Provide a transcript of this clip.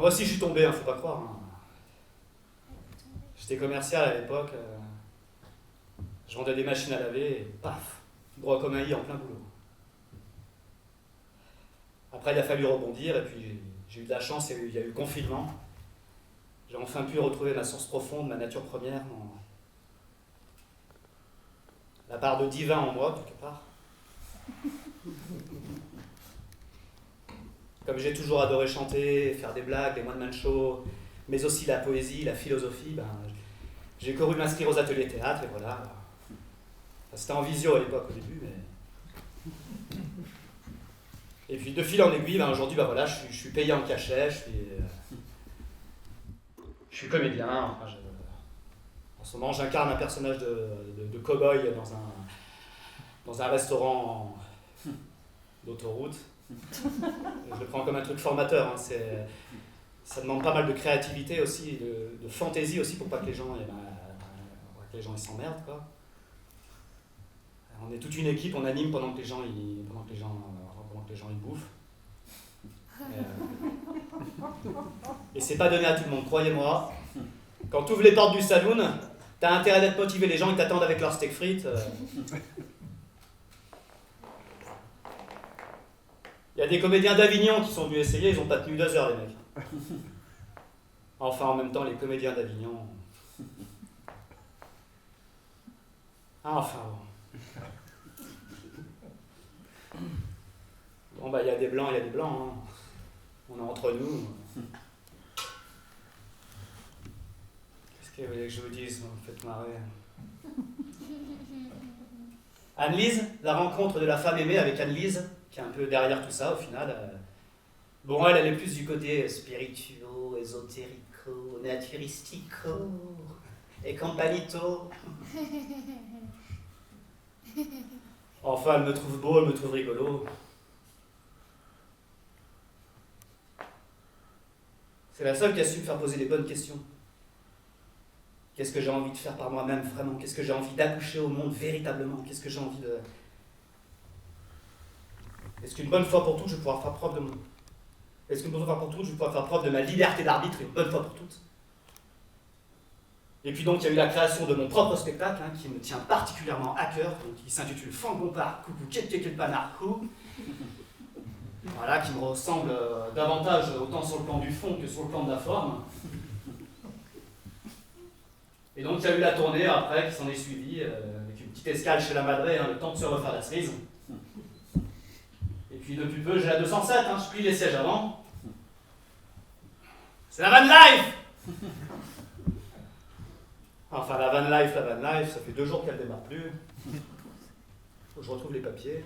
Moi aussi je suis tombé, faut pas croire. J'étais commercial à l'époque, je vendais des machines à laver, et paf, droit comme un i en plein boulot. Après il a fallu rebondir, et puis j'ai eu de la chance, il y a eu le confinement. J'ai enfin pu retrouver ma source profonde, ma nature première, la part de divin en moi, quelque part. Comme j'ai toujours adoré chanter, faire des blagues, les one-man shows, mais aussi la poésie, la philosophie, j'ai couru m'inscrire aux ateliers théâtre, et voilà. Enfin, c'était en visio à l'époque, au début, mais... Et puis de fil en aiguille, aujourd'hui, voilà, je suis payé en cachet, je suis comédien, enfin, en ce moment j'incarne un personnage de cow-boy dans un restaurant d'autoroute. Je le prends comme un truc formateur, hein. Ça demande pas mal de créativité aussi, de fantaisie aussi pour pas que les gens, ils s'emmerdent, quoi. On est toute une équipe, on anime pendant que les gens ils bouffent. Et c'est pas donné à tout le monde, croyez-moi. Quand tu ouvres les portes du saloon, t'as intérêt d'être motivé, les gens ils t'attendent avec leur steak frites. Il y a des comédiens d'Avignon qui sont venus essayer, ils n'ont pas tenu 2 heures, les mecs. Enfin, en même temps, les comédiens d'Avignon... Enfin, bon. Bon, il y a des blancs, il y a des blancs. Hein. On est entre nous. Qu'est-ce que vous voulez que je vous dise? Vous me faites marrer. Anne-Lise, la rencontre de la femme aimée avec Anne-Lise, qui est un peu derrière tout ça au final. Bon, elle est plus du côté spirituo, ésotérico, naturistico et campanito. Enfin, elle me trouve beau, elle me trouve rigolo. C'est la seule qui a su me faire poser les bonnes questions. Qu'est-ce que j'ai envie de faire par moi-même, vraiment? Qu'est-ce que j'ai envie d'accoucher au monde, véritablement? Qu'est-ce que j'ai envie de... Est-ce qu'une bonne fois pour toutes, je vais pouvoir faire preuve de moi? Est-ce qu'une bonne fois pour toutes, je vais pouvoir faire preuve de ma liberté d'arbitre une bonne fois pour toutes? Et puis donc, il y a eu la création de mon propre spectacle, hein, qui me tient particulièrement à cœur, donc, qui s'intitule Fangompar, coucou, quel panard, coup. Voilà, qui me ressemble davantage autant sur le plan du fond que sur le plan de la forme. Et donc il y a eu la tournée après qui s'en est suivie, avec une petite escale chez la Madre, hein, le temps de se refaire la cerise. Et puis depuis peu j'ai la 207, hein, je plie les sièges avant. C'est la van life. Enfin la van life, ça fait 2 jours qu'elle ne démarre plus. Faut que je retrouve les papiers.